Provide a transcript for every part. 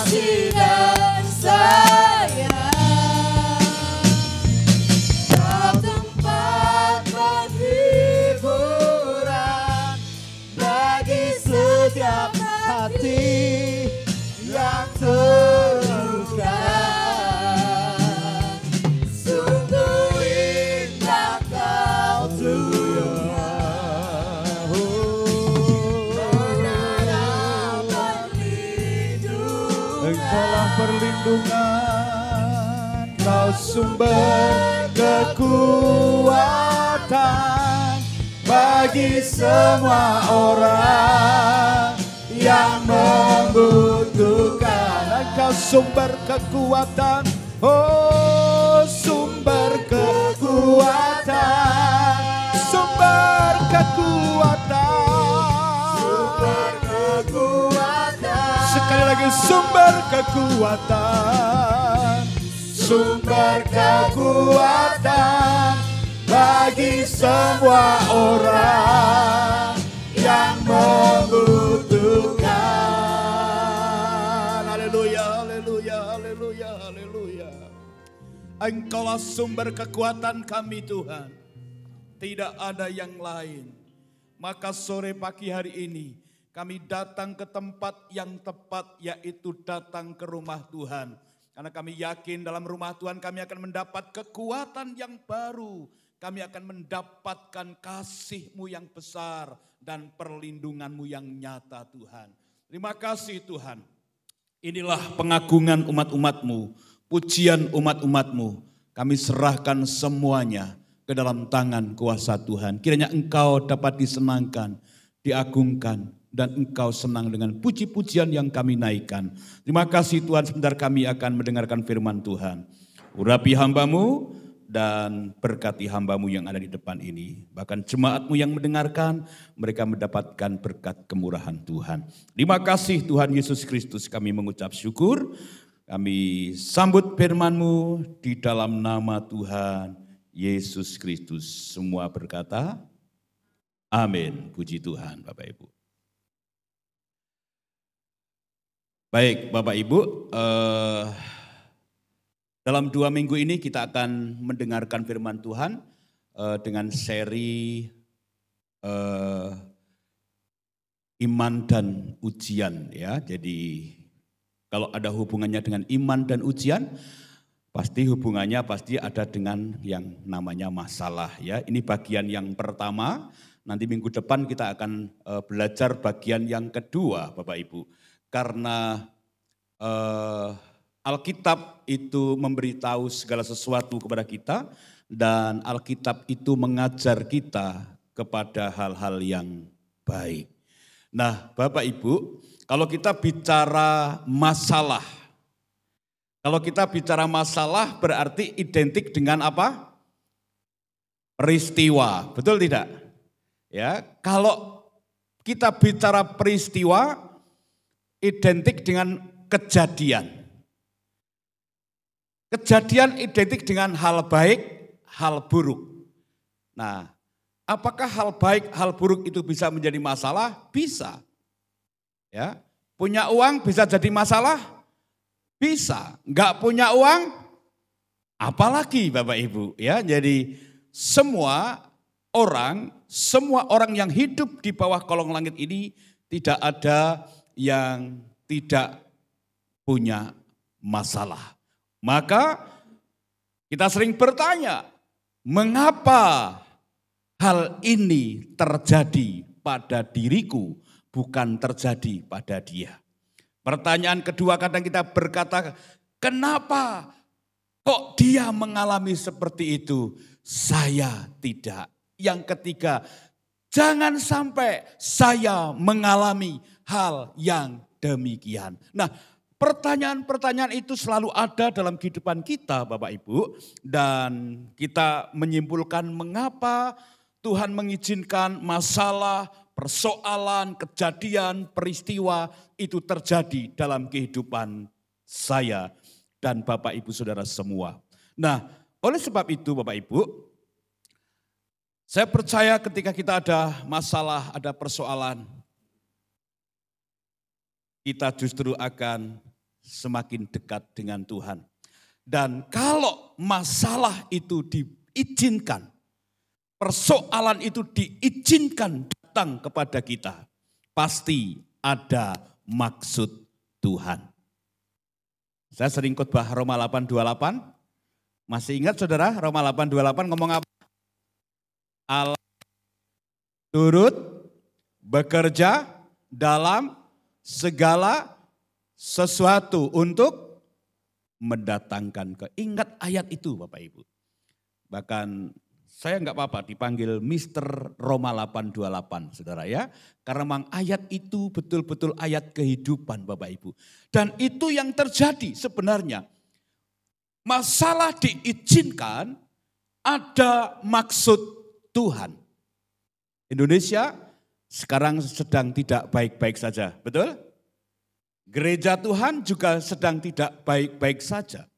kasih dan sayang. Kau tempat penghiburan bagi setiap hati yang terluka. Sungguh indah Kau Tuhan, menara perlindungan. Engkaulah perlindungan, Kau sumber kekuatan bagi semua orang yang membutuhkan. Engkau sumber kekuatan, oh sumber kekuatan, sumber kekuatan, Sumber kekuatan. sekali lagi sumber kekuatan, sumber kekuatan bagi semua orang yang membutuhkan. Haleluya, haleluya, haleluya, haleluya. Engkaulah sumber kekuatan kami Tuhan. Tidak ada yang lain. Maka sore pagi hari ini kami datang ke tempat yang tepat, yaitu datang ke rumah Tuhan. Karena kami yakin dalam rumah Tuhan kami akan mendapat kekuatan yang baru. Kami akan mendapatkan kasih-Mu yang besar dan perlindungan-Mu yang nyata Tuhan. Terima kasih Tuhan. Inilah pengagungan umat-umat-Mu, pujian umat-umat-Mu. Kami serahkan semuanya ke dalam tangan kuasa Tuhan. Kiranya Engkau dapat disenangkan, diagungkan, dan Engkau senang dengan puji-pujian yang kami naikkan. Terima kasih Tuhan, sebentar kami akan mendengarkan firman Tuhan. Urapi hamba-Mu dan berkati hamba-Mu yang ada di depan ini. Bahkan jemaat-Mu yang mendengarkan, mereka mendapatkan berkat kemurahan Tuhan. Terima kasih Tuhan Yesus Kristus, kami mengucap syukur. Kami sambut firman-Mu di dalam nama Tuhan Yesus Kristus. Semua berkata, amin. Puji Tuhan Bapak Ibu. Baik Bapak Ibu, dalam 2 minggu ini kita akan mendengarkan firman Tuhan dengan seri iman dan ujian ya. Jadi kalau ada hubungannya dengan iman dan ujian, pasti hubungannya ada dengan yang namanya masalah ya. Ini bagian yang pertama, nanti minggu depan kita akan belajar bagian yang kedua Bapak Ibu. Karena Alkitab itu memberitahu segala sesuatu kepada kita dan Alkitab itu mengajar kita kepada hal-hal yang baik. Nah Bapak Ibu, kalau kita bicara masalah, berarti identik dengan apa? Peristiwa, betul tidak? Ya, kalau kita bicara peristiwa, identik dengan kejadian. Kejadian identik dengan hal baik, hal buruk. Nah, apakah hal baik, hal buruk itu bisa menjadi masalah? Bisa. Ya, punya uang bisa jadi masalah? Bisa. Enggak punya uang? Apalagi Bapak Ibu, ya. Jadi semua orang yang hidup di bawah kolong langit ini tidak ada yang tidak punya masalah. Maka kita sering bertanya, mengapa hal ini terjadi pada diriku, bukan terjadi pada dia. Pertanyaan kedua kadang kita berkata, kenapa kok dia mengalami seperti itu, saya tidak. Yang ketiga, jangan sampai saya mengalami hal yang demikian. Nah, pertanyaan-pertanyaan itu selalu ada dalam kehidupan kita Bapak Ibu. Dan kita menyimpulkan mengapa Tuhan mengizinkan masalah, persoalan, kejadian, peristiwa itu terjadi dalam kehidupan saya dan Bapak Ibu Saudara semua. Nah, oleh sebab itu Bapak Ibu, saya percaya ketika kita ada masalah, ada persoalan, kita justru akan semakin dekat dengan Tuhan. Dan kalau masalah itu diizinkan, persoalan itu diizinkan datang kepada kita, pasti ada maksud Tuhan. Saya sering khotbah Roma 8:28. Masih ingat saudara Roma 8:28 ngomong apa? Allah turut bekerja dalam segala sesuatu untuk mendatangkan ingat ayat itu Bapak Ibu. Bahkan saya enggak apa-apa dipanggil Mr. Roma 8:28 saudara ya. Karena memang ayat itu betul-betul ayat kehidupan Bapak Ibu. Dan itu yang terjadi sebenarnya. Masalah diizinkan, ada maksud Tuhan. Indonesia sekarang sedang tidak baik-baik saja, betul? Gereja Tuhan juga sedang tidak baik-baik saja.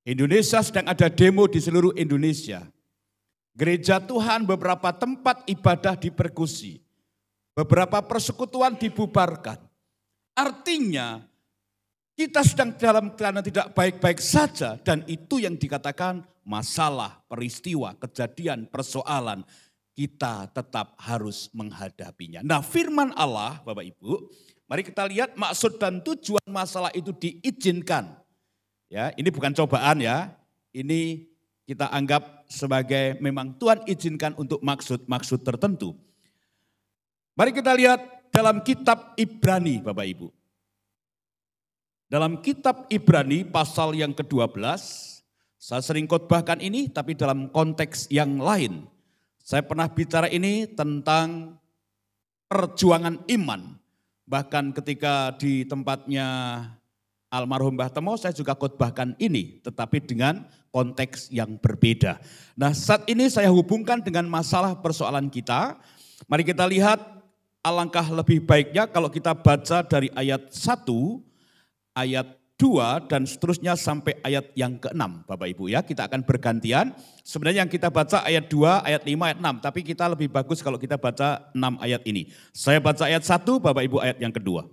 Indonesia sedang ada demo di seluruh Indonesia. Gereja Tuhan beberapa tempat ibadah dipersekusi. Beberapa persekutuan dibubarkan. Artinya kita sedang dalam keadaan tidak baik-baik saja dan itu yang dikatakan masalah, peristiwa, kejadian, persoalan. Kita tetap harus menghadapinya. Nah firman Allah Bapak Ibu, mari kita lihat maksud dan tujuan masalah itu diizinkan. Ya, ini bukan cobaan ya, ini kita anggap sebagai memang Tuhan izinkan untuk maksud-maksud tertentu. Mari kita lihat dalam kitab Ibrani Bapak Ibu. Dalam kitab Ibrani pasal yang ke-12, saya sering khotbahkan ini tapi dalam konteks yang lain. Saya pernah bicara ini tentang perjuangan iman. Bahkan ketika di tempatnya almarhum Mbah Temo saya juga khotbahkan ini tetapi dengan konteks yang berbeda. Nah saat ini saya hubungkan dengan masalah persoalan kita. Mari kita lihat alangkah lebih baiknya kalau kita baca dari ayat 1, ayat 2 dan seterusnya sampai ayat yang ke-6 Bapak Ibu ya. Kita akan bergantian. Sebenarnya yang kita baca ayat 2, ayat 5, ayat 6. Tapi kita lebih bagus kalau kita baca 6 ayat ini. Saya baca ayat 1, Bapak Ibu ayat yang kedua.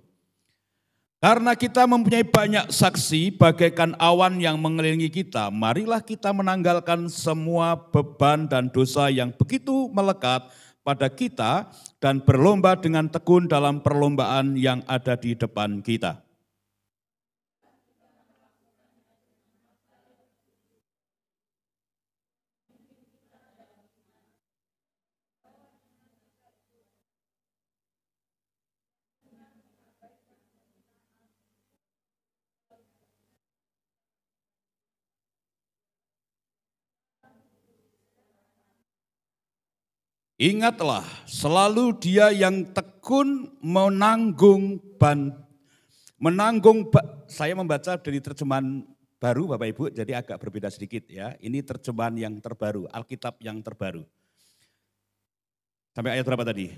Karena kita mempunyai banyak saksi bagaikan awan yang mengelilingi kita. Marilah kita menanggalkan semua beban dan dosa yang begitu melekat pada kita. Dan berlomba dengan tekun dalam perlombaan yang ada di depan kita. Ingatlah, selalu dia yang tekun saya membaca dari terjemahan baru Bapak Ibu, jadi agak berbeda sedikit ya. Ini terjemahan yang terbaru, Alkitab yang terbaru. Sampai ayat berapa tadi?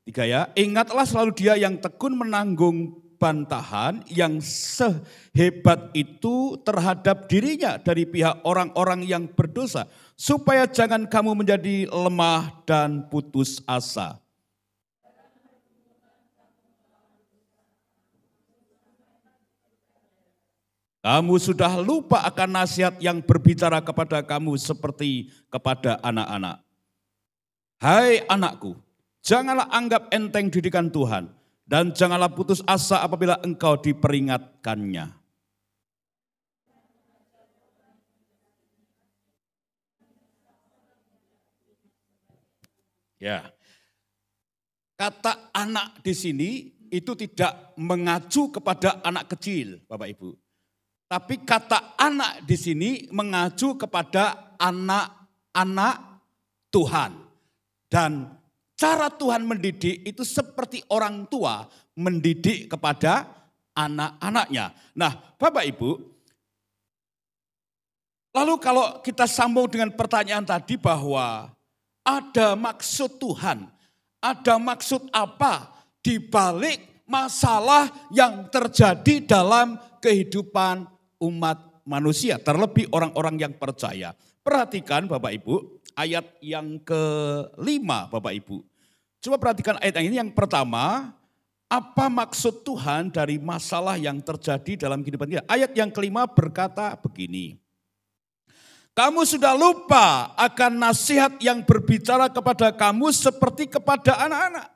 3 ya. Ingatlah selalu dia yang tekun menanggung bantahan yang sehebat itu terhadap dirinya dari pihak orang-orang yang berdosa. Supaya jangan kamu menjadi lemah dan putus asa. Kamu sudah lupa akan nasihat yang berbicara kepada kamu seperti kepada anak-anak. Hai anakku, janganlah anggap enteng didikan Tuhan. Dan janganlah putus asa apabila engkau diperingatkannya. Ya, kata anak di sini itu tidak mengacu kepada anak kecil, Bapak Ibu. Tapi kata anak di sini mengacu kepada anak-anak Tuhan. Dan cara Tuhan mendidik itu seperti orang tua mendidik kepada anak-anaknya. Nah, Bapak Ibu, lalu kalau kita sambung dengan pertanyaan tadi bahwa ada maksud Tuhan, ada maksud apa di balik masalah yang terjadi dalam kehidupan umat manusia, terlebih orang-orang yang percaya. Perhatikan Bapak Ibu, ayat yang ke-5 Bapak Ibu. Coba perhatikan ayat ini yang pertama, Apa maksud Tuhan dari masalah yang terjadi dalam kehidupan kita? Ayat yang kelima berkata begini. Kamu sudah lupa akan nasihat yang berbicara kepada kamu seperti kepada anak-anak.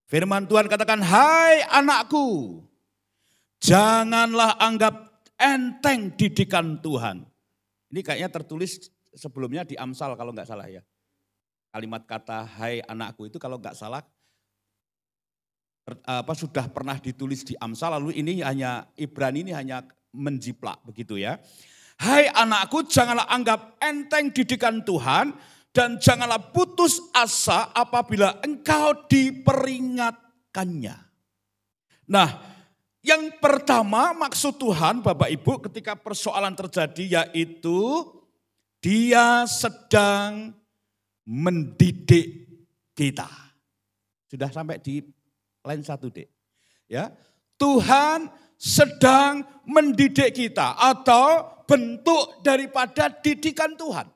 Firman Tuhan katakan, hai anakku, janganlah anggap enteng didikan Tuhan. Ini kayaknya tertulis sebelumnya di Amsal kalau nggak salah ya. Kalimat kata hai anakku itu kalau nggak salah sudah pernah ditulis di Amsal, lalu ini hanya Ibrani ini hanya menjiplak begitu ya. Hai anakku, janganlah anggap enteng didikan Tuhan dan janganlah putus asa apabila engkau diperingatkannya. Nah, yang pertama maksud Tuhan Bapak Ibu ketika persoalan terjadi yaitu Dia sedang mendidik kita. Sudah sampai di lain 1D. Ya. Tuhan sedang mendidik kita atau bentuk daripada didikan Tuhan.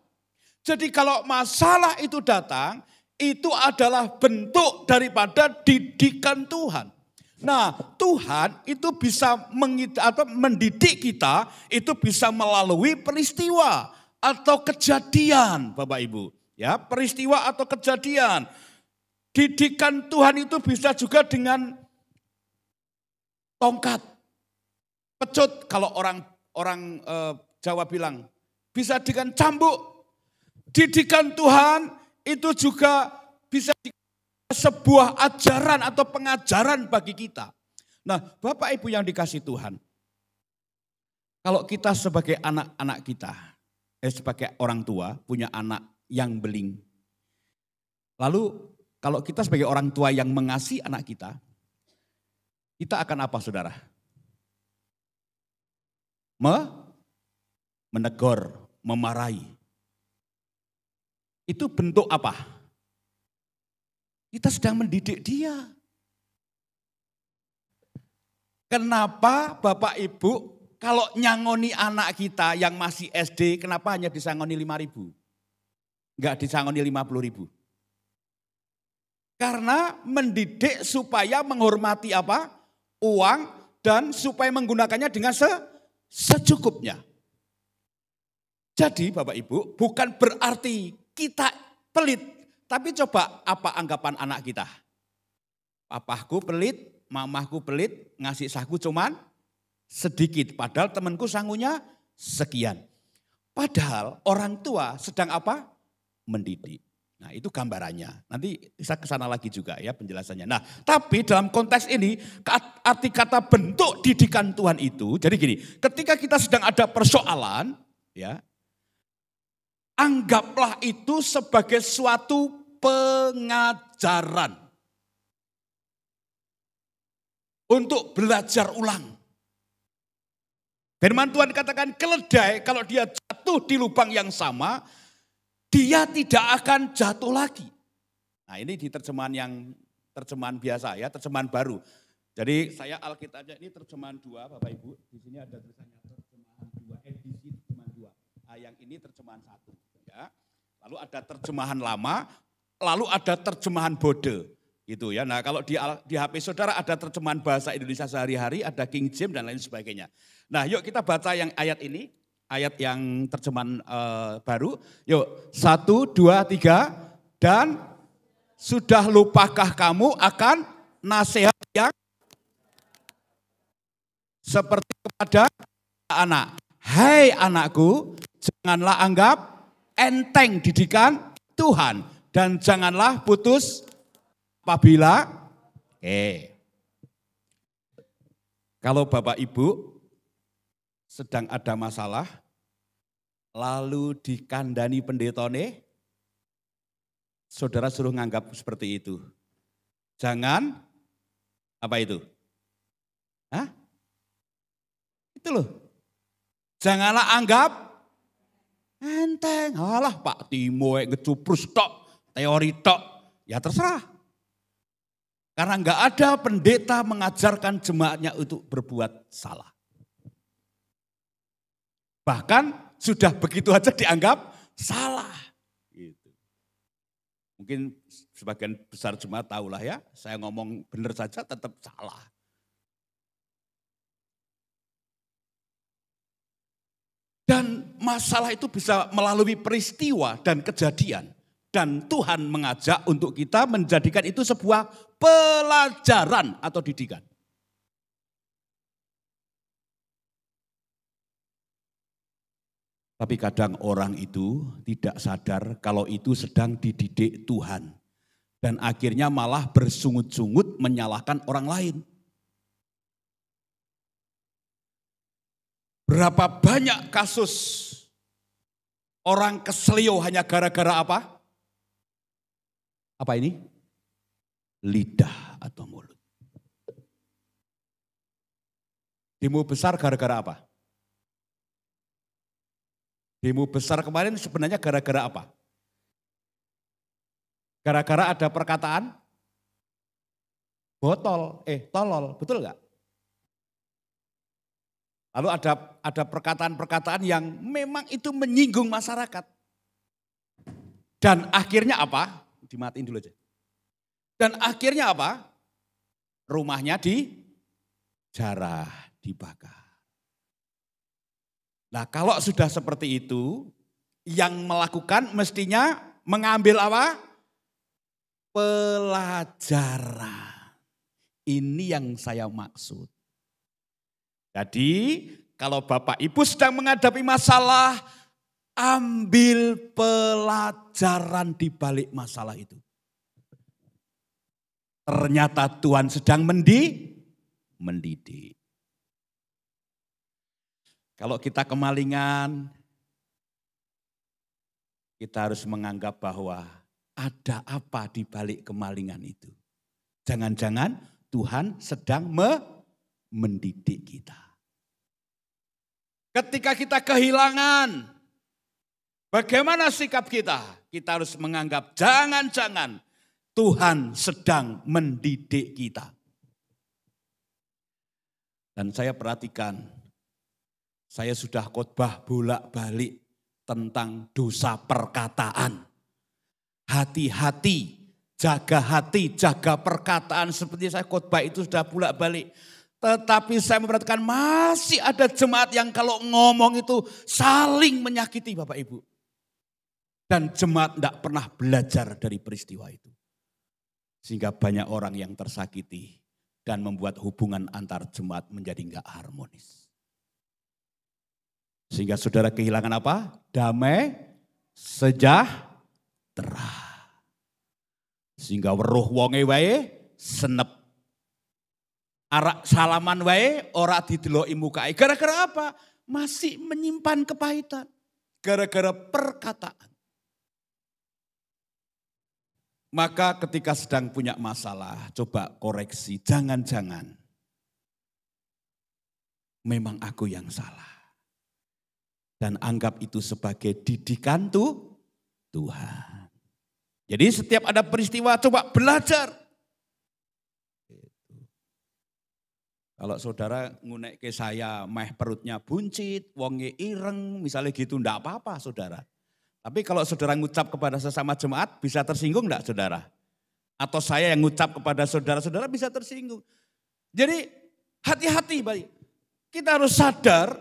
Jadi kalau masalah itu datang, itu adalah bentuk daripada didikan Tuhan. Nah, Tuhan itu bisa mendidik kita, itu bisa melalui peristiwa atau kejadian, Bapak Ibu. Ya, peristiwa atau kejadian. Didikan Tuhan itu bisa juga dengan tongkat, pecut kalau orang Jawa bilang, bisa dengan cambuk. Didikan Tuhan itu juga bisa sebuah ajaran atau pengajaran bagi kita. Nah, Bapak Ibu yang dikasih Tuhan, kalau kita sebagai anak-anak kita, sebagai orang tua punya anak yang beling, lalu kalau kita sebagai orang tua yang mengasihi anak kita akan apa saudara? Menegur, memarahi. Itu bentuk apa? Kita sedang mendidik dia. Kenapa Bapak Ibu kalau nyangoni anak kita yang masih SD, kenapa hanya disangoni 5.000? Enggak disangoni 50.000? Karena mendidik supaya menghormati apa? Uang dan supaya menggunakannya dengan secukupnya. Jadi Bapak Ibu bukan berarti kita pelit. Tapi coba apa anggapan anak kita? Papaku pelit, mamahku pelit, ngasih saku cuman sedikit. Padahal temanku sangunya sekian. Padahal orang tua sedang apa? Mendidik. Nah itu gambarannya, nanti bisa kesana lagi juga ya penjelasannya. Nah tapi dalam konteks ini arti kata bentuk didikan Tuhan itu, jadi gini, ketika kita sedang ada persoalan, ya anggaplah itu sebagai suatu pengajaran. Untuk belajar ulang. Firman Tuhan katakan keledai kalau dia jatuh di lubang yang sama, dia tidak akan jatuh lagi. Nah ini di terjemahan biasa ya, terjemahan baru. Jadi saya Alkitabnya ini terjemahan 2 Bapak Ibu. Di sini ada tulisannya terjemahan 2, edisi terjemahan 2. Nah yang ini terjemahan 1 ya. Lalu ada terjemahan lama, lalu ada terjemahan Bode. Gitu ya. Nah kalau di HP saudara ada terjemahan bahasa Indonesia sehari-hari, ada King James dan lain sebagainya. Nah yuk kita baca yang ayat ini. Ayat yang terjemahan baru. Yuk 1, 2, 3. Dan sudah lupakah kamu akan nasihat yang seperti kepada anak. Hai anakku, janganlah anggap enteng didikan Tuhan. Dan janganlah putus apabila. Kalau Bapak Ibu sedang ada masalah, lalu dikandani pendetone, saudara suruh nganggap seperti itu. Jangan, apa itu? Hah? Itu loh. Janganlah anggap enteng. Alah Pak Timo ngecuprus tok, teori tok. Ya terserah. Karena enggak ada pendeta mengajarkan jemaatnya untuk berbuat salah. Bahkan sudah begitu aja dianggap salah. Gitu. Mungkin sebagian besar jemaat tahulah ya, saya ngomong benar saja tetap salah. Dan masalah itu bisa melalui peristiwa dan kejadian. Dan Tuhan mengajak untuk kita menjadikan itu sebuah pelajaran atau didikan. Tapi kadang orang itu tidak sadar kalau itu sedang dididik Tuhan. Dan akhirnya malah bersungut-sungut menyalahkan orang lain. Berapa banyak kasus orang keselio hanya gara-gara apa? Apa ini? Lidah atau mulut. Demo besar gara-gara apa? Demo besar kemarin sebenarnya gara-gara apa? Gara-gara ada perkataan tolol, betul nggak? Lalu ada perkataan-perkataan yang memang itu menyinggung masyarakat. Dan akhirnya apa? Dimatiin dulu aja. Dan akhirnya apa? Rumahnya dijarah, dibakar. Nah kalau sudah seperti itu, yang melakukan mestinya mengambil apa? Pelajaran. Ini yang saya maksud. Jadi kalau Bapak Ibu sedang menghadapi masalah, ambil pelajaran di balik masalah itu. Ternyata Tuhan sedang mendidik. Kalau kita kemalingan, kita harus menganggap bahwa ada apa di balik kemalingan itu. Jangan-jangan Tuhan sedang mendidik kita. Ketika kita kehilangan, bagaimana sikap kita? Kita harus menganggap jangan-jangan Tuhan sedang mendidik kita. Dan saya perhatikan, saya sudah khotbah bolak-balik tentang dosa perkataan. Hati-hati, jaga perkataan, seperti saya khotbah itu sudah bolak-balik. Tetapi saya memperhatikan masih ada jemaat yang kalau ngomong itu saling menyakiti Bapak Ibu. Dan jemaat tidak pernah belajar dari peristiwa itu. Sehingga banyak orang yang tersakiti dan membuat hubungan antar jemaat menjadi enggak harmonis. Sehingga saudara kehilangan apa? Damai, sejahtera. Sehingga weruh wonge wae senep. Arak salaman wae ora dideloki mukae. Gara-gara apa? Masih menyimpan kepahitan. Gara-gara perkataan. Maka ketika sedang punya masalah, coba koreksi. Jangan-jangan memang aku yang salah. Dan anggap itu sebagai didikan Tuhan. Jadi setiap ada peristiwa coba belajar. Kalau saudara ngunek ke saya, meh perutnya buncit, wonge ireng, misalnya gitu, enggak apa-apa saudara. Tapi kalau saudara ngucap kepada sesama jemaat, bisa tersinggung enggak saudara? Atau saya yang ngucap kepada saudara-saudara bisa tersinggung. Jadi hati-hati, baik. Kita harus sadar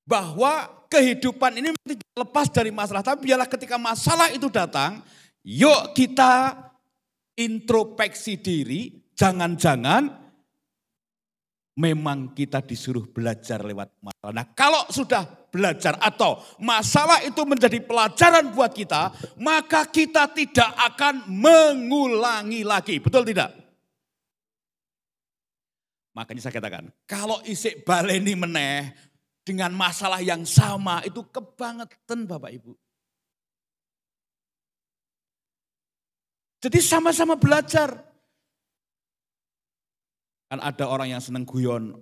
bahwa kehidupan ini tidak lepas dari masalah. Tapi biarlah ketika masalah itu datang, yuk kita introspeksi diri, jangan-jangan memang kita disuruh belajar lewat masalah. Nah kalau sudah belajar atau masalah itu menjadi pelajaran buat kita, maka kita tidak akan mengulangi lagi. Betul tidak? Makanya saya katakan, kalau isik baleni meneh dengan masalah yang sama itu kebangetan Bapak Ibu. Jadi sama-sama belajar. Kan ada orang yang seneng guyon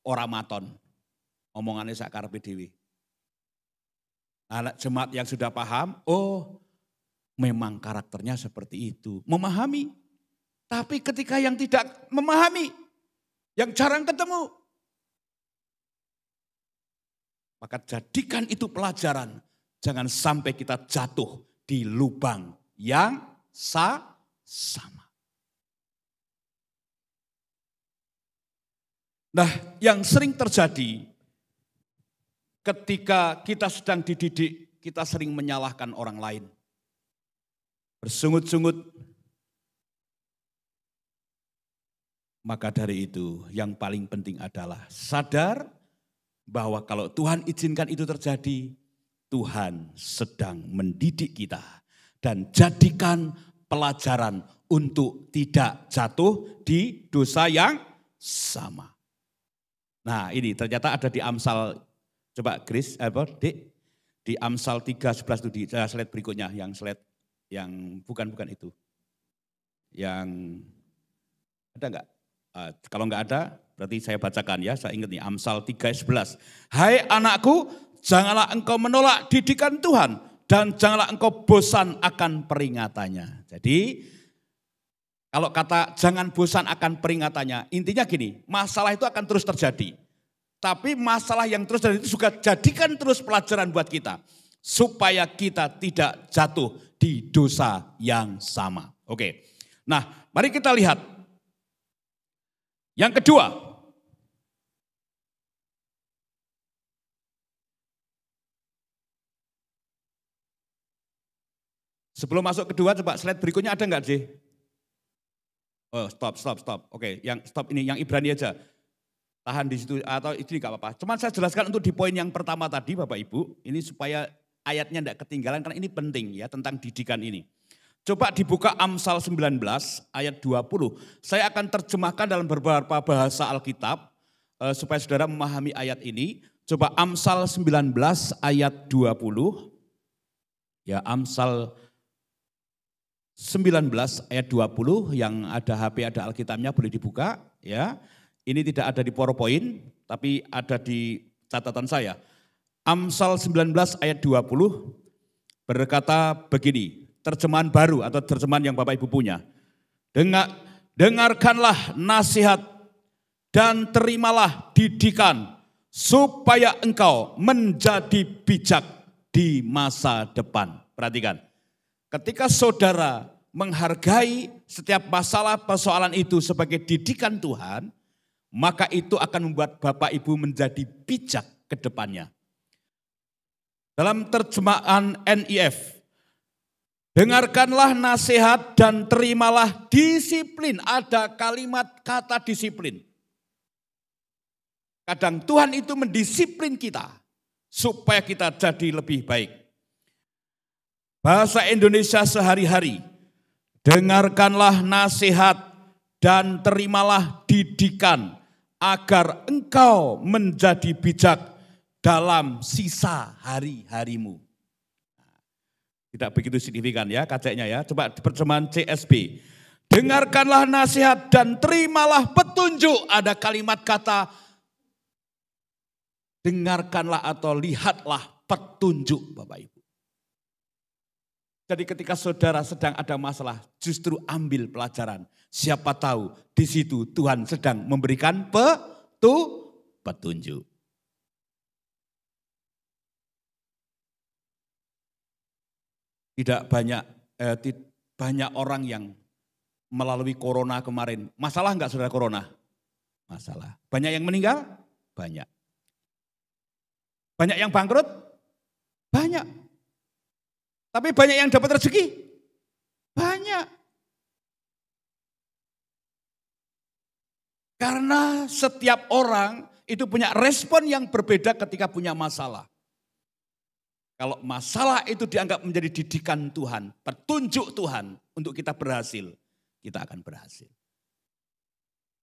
ora maton. Omongannya sakarepe dhewe. Anak jemaat yang sudah paham, oh memang karakternya seperti itu. Memahami. Tapi ketika yang tidak memahami, yang jarang ketemu, maka jadikan itu pelajaran. Jangan sampai kita jatuh di lubang yang sama. Nah, yang sering terjadi ketika kita sedang dididik, kita sering menyalahkan orang lain. Bersungut-sungut. Maka dari itu yang paling penting adalah sadar bahwa kalau Tuhan izinkan itu terjadi, Tuhan sedang mendidik kita. Dan jadikan pelajaran untuk tidak jatuh di dosa yang sama. Nah ini ternyata ada di Amsal, coba Grace, Dek, di Amsal 3:11 itu di slide berikutnya, yang slide yang bukan itu. Yang ada enggak? Kalau enggak ada berarti saya bacakan ya, saya ingat nih Amsal 3:11. Hai anakku, janganlah engkau menolak didikan Tuhan dan janganlah engkau bosan akan peringatannya. Jadi kalau kata jangan bosan akan peringatannya, intinya gini, masalah itu akan terus terjadi. Tapi masalah yang terus terjadi itu juga jadikan terus pelajaran buat kita. Supaya kita tidak jatuh di dosa yang sama. Oke, nah mari kita lihat. Yang kedua, sebelum masuk kedua, coba slide berikutnya ada enggak sih? Oh, stop. Oke, yang stop ini, yang Ibrani aja. Tahan di situ atau itu enggak apa-apa. Cuman saya jelaskan untuk di poin yang pertama tadi Bapak Ibu, ini supaya ayatnya enggak ketinggalan karena ini penting ya tentang didikan ini. Coba dibuka Amsal 19 ayat 20. Saya akan terjemahkan dalam beberapa bahasa Alkitab supaya saudara memahami ayat ini. Coba Amsal 19 ayat 20. Ya, Amsal 19 ayat 20, yang ada HP, ada Alkitabnya boleh dibuka ya. Ini tidak ada di PowerPoint tapi ada di catatan saya. Amsal 19 ayat 20 berkata begini, terjemahan baru atau terjemahan yang Bapak Ibu punya. Dengarkanlah nasihat dan terimalah didikan supaya engkau menjadi bijak di masa depan. Perhatikan. Ketika saudara menghargai setiap masalah persoalan itu sebagai didikan Tuhan, maka itu akan membuat Bapak Ibu menjadi bijak ke depannya. Dalam terjemahan NIV, dengarkanlah nasihat dan terimalah disiplin. Ada kalimat kata disiplin. Kadang Tuhan itu mendisiplin kita supaya kita jadi lebih baik. Bahasa Indonesia sehari-hari, dengarkanlah nasihat dan terimalah didikan agar engkau menjadi bijak dalam sisa hari-harimu. Tidak begitu signifikan ya kacanya ya. Coba terjemahan CSB. Dengarkanlah nasihat dan terimalah petunjuk. Ada kalimat kata dengarkanlah atau lihatlah petunjuk Bapak Ibu. Jadi ketika saudara sedang ada masalah, justru ambil pelajaran. Siapa tahu di situ Tuhan sedang memberikan petunjuk. Tidak banyak orang yang melalui corona kemarin. Masalah enggak saudara corona? Masalah. Banyak yang meninggal? Banyak. Banyak yang bangkrut? Banyak. Tapi banyak yang dapat rezeki? Banyak. Karena setiap orang itu punya respon yang berbeda ketika punya masalah. Kalau masalah itu dianggap menjadi didikan Tuhan, petunjuk Tuhan untuk kita berhasil, kita akan berhasil.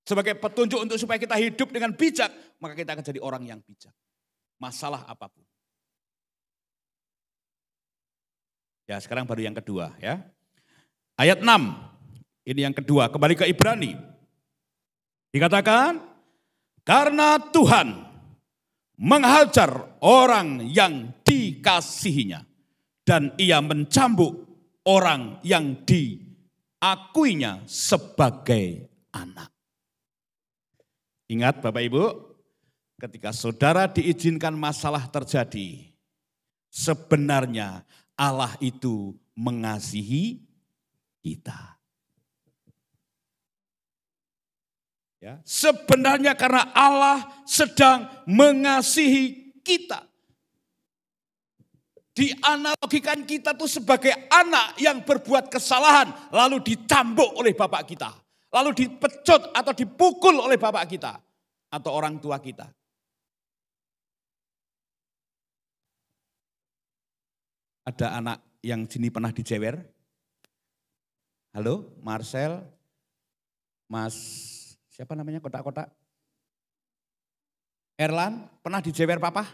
Sebagai petunjuk untuk supaya kita hidup dengan bijak, maka kita akan jadi orang yang bijak. Masalah apapun. Ya, sekarang baru yang kedua ya. Ayat 6. Ini yang kedua, kembali ke Ibrani. Dikatakan, karena Tuhan menghajar orang yang dikasihinya dan ia mencambuk orang yang diakuinya sebagai anak. Ingat Bapak Ibu, ketika saudara diizinkan masalah terjadi, sebenarnya Allah itu mengasihi kita. Ya, sebenarnya karena Allah sedang mengasihi kita. Dianalogikan kita tuh sebagai anak yang berbuat kesalahan lalu dicambuk oleh bapak kita. Lalu dipecut atau dipukul oleh bapak kita atau orang tua kita. Ada anak yang sini pernah dijewer? Halo, Marcel, Mas, siapa namanya kotak-kotak? Erlan, pernah dijewer papa?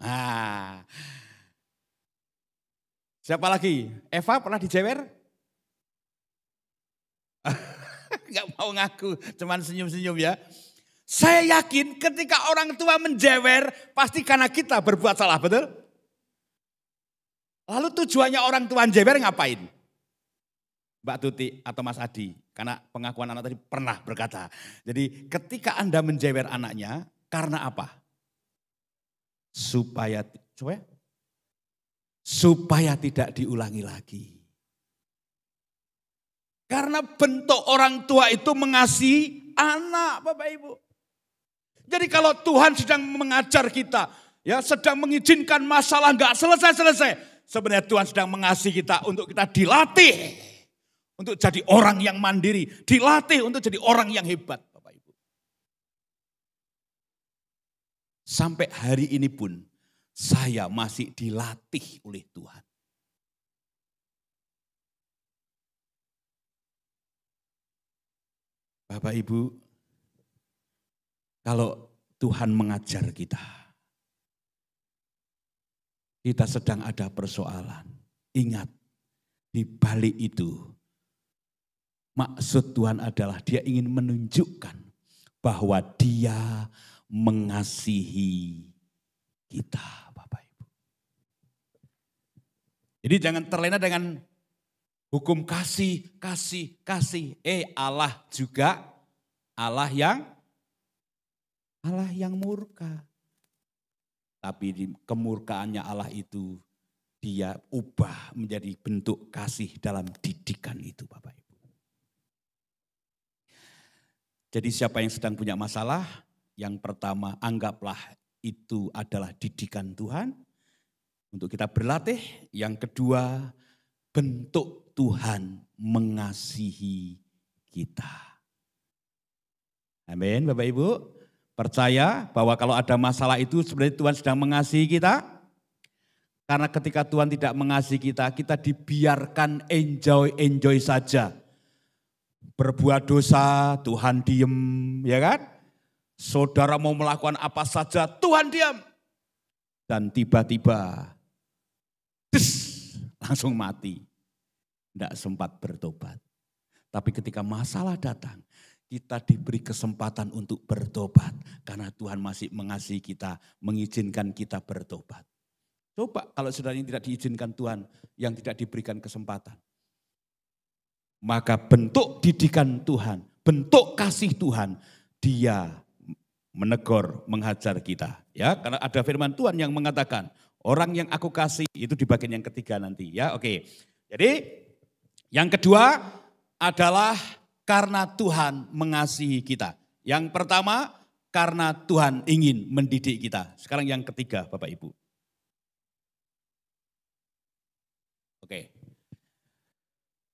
Ah. Siapa lagi? Eva pernah dijewer? Gak mau ngaku, cuman senyum-senyum ya. Saya yakin ketika orang tua menjewer, pasti karena kita berbuat salah, betul? Lalu tujuannya orang tua menjewer ngapain? Mbak Tuti atau Mas Adi, karena pengakuan anak tadi pernah berkata. Jadi ketika Anda menjewer anaknya, karena apa? Supaya tidak diulangi lagi. Karena bentuk orang tua itu mengasihi anak, Bapak Ibu. Jadi kalau Tuhan sedang mengajar kita, ya sedang mengizinkan masalah enggak selesai-selesai. Sebenarnya Tuhan sedang mengasihi kita untuk kita dilatih. Untuk jadi orang yang mandiri. Dilatih untuk jadi orang yang hebat, Bapak Ibu. Sampai hari ini pun saya masih dilatih oleh Tuhan. Bapak Ibu, kalau Tuhan mengajar kita sedang ada persoalan. Ingat, di balik itu maksud Tuhan adalah Dia ingin menunjukkan bahwa Dia mengasihi kita, Bapak Ibu. Jadi jangan terlena dengan hukum kasih. Allah juga Allah yang murka. Tapi di kemurkaannya Allah itu Dia ubah menjadi bentuk kasih dalam didikan itu, Bapak Ibu. Jadi siapa yang sedang punya masalah, yang pertama anggaplah itu adalah didikan Tuhan untuk kita berlatih. Yang kedua, bentuk Tuhan mengasihi kita. Amin, Bapak Ibu. Percaya bahwa kalau ada masalah itu sebenarnya Tuhan sedang mengasihi kita. Karena ketika Tuhan tidak mengasihi kita, kita dibiarkan enjoy saja. Berbuat dosa, Tuhan diem, ya kan? Saudara mau melakukan apa saja, Tuhan diam. Dan tiba-tiba, langsung mati. Tidak sempat bertobat. Tapi ketika masalah datang, kita diberi kesempatan untuk bertobat. Karena Tuhan masih mengasihi kita, mengizinkan kita bertobat. Coba kalau saudara yang tidak diizinkan Tuhan, yang tidak diberikan kesempatan. Maka bentuk didikan Tuhan, bentuk kasih Tuhan, Dia menegur, menghajar kita. Ya, karena ada firman Tuhan yang mengatakan, orang yang aku kasih, itu di bagian yang ketiga nanti. Ya, oke. Jadi yang kedua adalah karena Tuhan mengasihi kita. Yang pertama, karena Tuhan ingin mendidik kita. Sekarang yang ketiga, Bapak Ibu. Oke.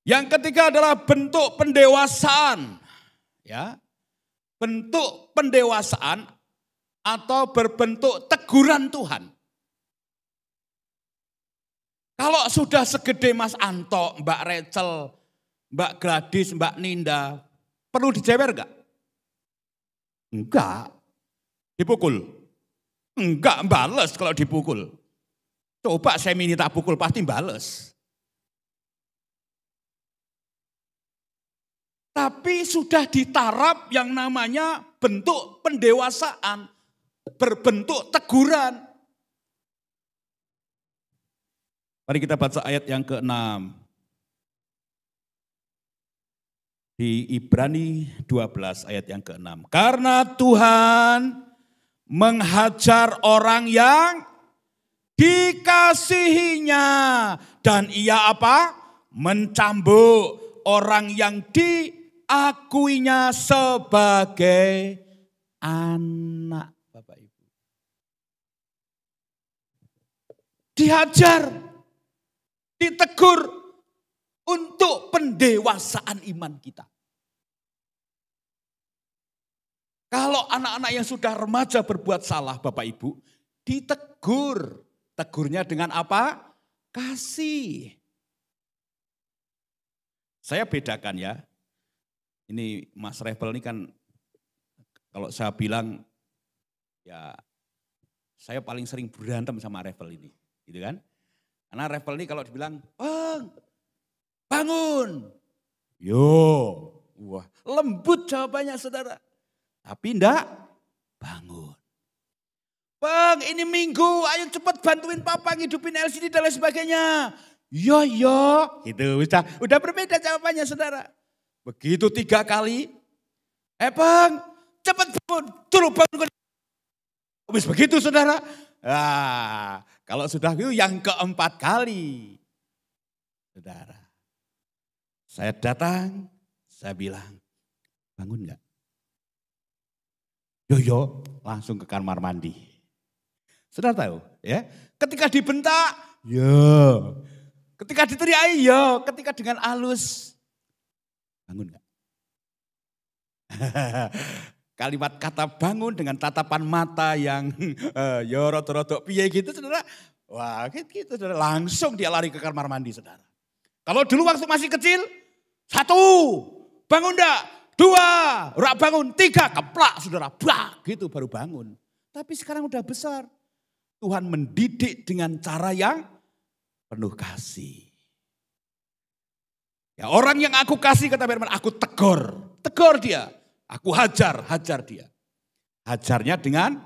Yang ketiga adalah bentuk pendewasaan. Ya. Bentuk pendewasaan atau berbentuk teguran Tuhan. Kalau sudah segede Mas Anto, Mbak Rachel, Mbak Gladys, Mbak Ninda, perlu dijewer enggak? Enggak. Dipukul? Enggak, bales kalau dipukul. Coba saya minta pukul, pasti bales. Tapi sudah ditarap yang namanya bentuk pendewasaan, berbentuk teguran. Mari kita baca ayat yang ke-6. Di Ibrani 12 ayat yang ke-6. Karena Tuhan menghajar orang yang dikasihinya. Dan Ia apa? Mencambuk orang yang diakuinya sebagai anak. Bapak Ibu. Dihajar, ditegur untuk pendewasaan iman kita. Kalau anak-anak yang sudah remaja berbuat salah Bapak Ibu, ditegur. Tegurnya dengan apa? Kasih. Saya bedakan ya. Ini Mas Revel ini kan kalau saya bilang ya saya paling sering berantem sama Revel ini. Gitu kan? Karena Revel ini kalau dibilang, "Bang, bangun." Yo, wah, lembut jawabannya saudara. Tapi enggak bangun. "Bang, ini Minggu, ayo cepat bantuin papa ngidupin LCD dan lain sebagainya." Yo, gitu. Udah berbeda jawabannya saudara. Begitu 3 kali, "Bang, cepat bangun, suruh bangun." Habis begitu saudara. Nah, kalau sudah itu yang keempat kali. Saudara, saya datang, saya bilang, "Bangun enggak?" Yo, langsung ke kamar mandi. Sudah tahu ya, ketika dibentak, yo. Ketika diteriaki, yo. Ketika dengan halus, bangun enggak? Kalimat kata bangun dengan tatapan mata yang yo rodok-rodok piye gitu saudara. Wah gitu saudara, langsung dia lari ke kamar mandi saudara. Kalau dulu waktu masih kecil, 1, bangun enggak? 2, rak bangun. 3, keplak saudara, bak gitu baru bangun. Tapi sekarang udah besar. Tuhan mendidik dengan cara yang penuh kasih. Ya, orang yang aku kasih kata firman, aku tegur dia. Aku hajar dia. Hajarnya dengan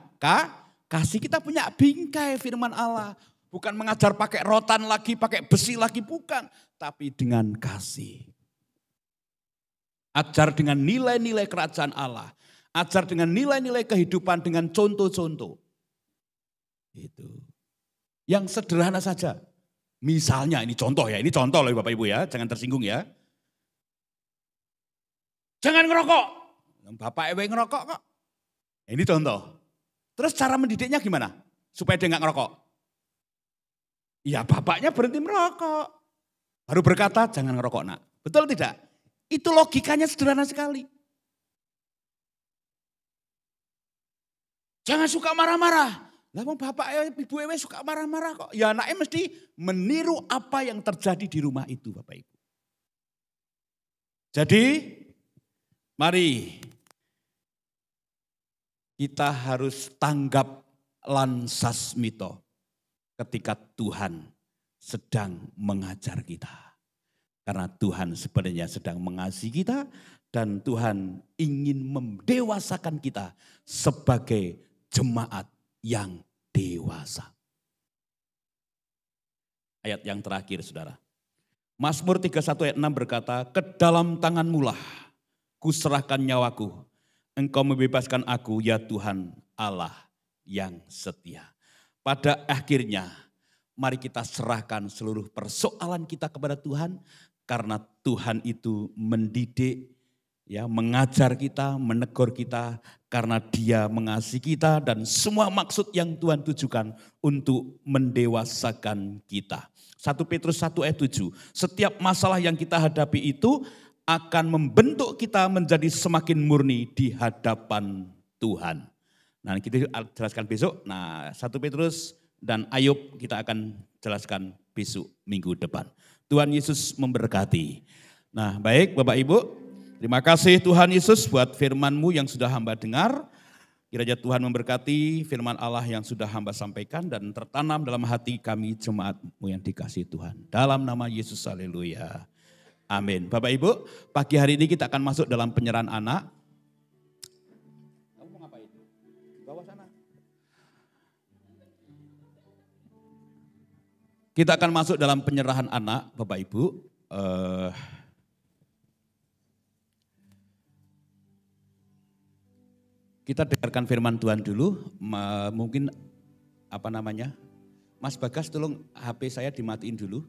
kasih. Kita punya bingkai firman Allah. Bukan mengajar pakai rotan lagi, pakai besi lagi, bukan. Tapi dengan kasih. Ajar dengan nilai-nilai kerajaan Allah. Ajar dengan nilai-nilai kehidupan dengan contoh-contoh. Itu. Yang sederhana saja. Misalnya ini contoh loh Bapak Ibu ya, jangan tersinggung ya. Jangan ngerokok. Bapak Ibu ngerokok kok. Ini contoh. Terus cara mendidiknya gimana? Supaya dia nggak ngerokok. Ya bapaknya berhenti merokok. Baru berkata jangan ngerokok nak. Betul tidak? Itu logikanya sederhana sekali. Jangan suka marah-marah. Lah bapak ibu ewe suka marah-marah kok. Ya anaknya mesti meniru apa yang terjadi di rumah itu Bapak Ibu. Jadi mari kita harus tanggap lansas mito ketika Tuhan sedang mengajar kita. Karena Tuhan sebenarnya sedang mengasihi kita dan Tuhan ingin mendewasakan kita sebagai jemaat yang dewasa. Ayat yang terakhir saudara. Mazmur 31 ayat 6 berkata, "Ke dalam tangan-Mulah kuserahkan nyawaku. Engkau membebaskan aku ya Tuhan Allah yang setia." Pada akhirnya mari kita serahkan seluruh persoalan kita kepada Tuhan. Karena Tuhan itu mendidik, ya, mengajar kita, menegur kita. Karena dia mengasihi kita dan semua maksud yang Tuhan tujukan untuk mendewasakan kita. 1 Petrus 1 ayat 7. Setiap masalah yang kita hadapi itu akan membentuk kita menjadi semakin murni di hadapan Tuhan. Nah kita jelaskan besok. Nah 1 Petrus dan Ayub kita akan jelaskan besok minggu depan. Tuhan Yesus memberkati. Nah baik Bapak Ibu. Terima kasih Tuhan Yesus buat firman-Mu yang sudah hamba dengar. Kiranya Tuhan memberkati firman Allah yang sudah hamba sampaikan dan tertanam dalam hati kami jemaat-Mu yang dikasihi Tuhan. Dalam nama Yesus, haleluya. Amin. Bapak Ibu, pagi hari ini kita akan masuk dalam penyerahan anak. Kamu mau ngapain? Di bawah sana. Kita akan masuk dalam penyerahan anak, Bapak Ibu. Kita dengarkan firman Tuhan dulu, mungkin Mas Bagas tolong HP saya dimatiin dulu.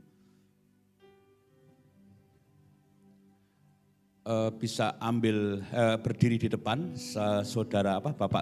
bisa ambil berdiri di depan, saudara Bapak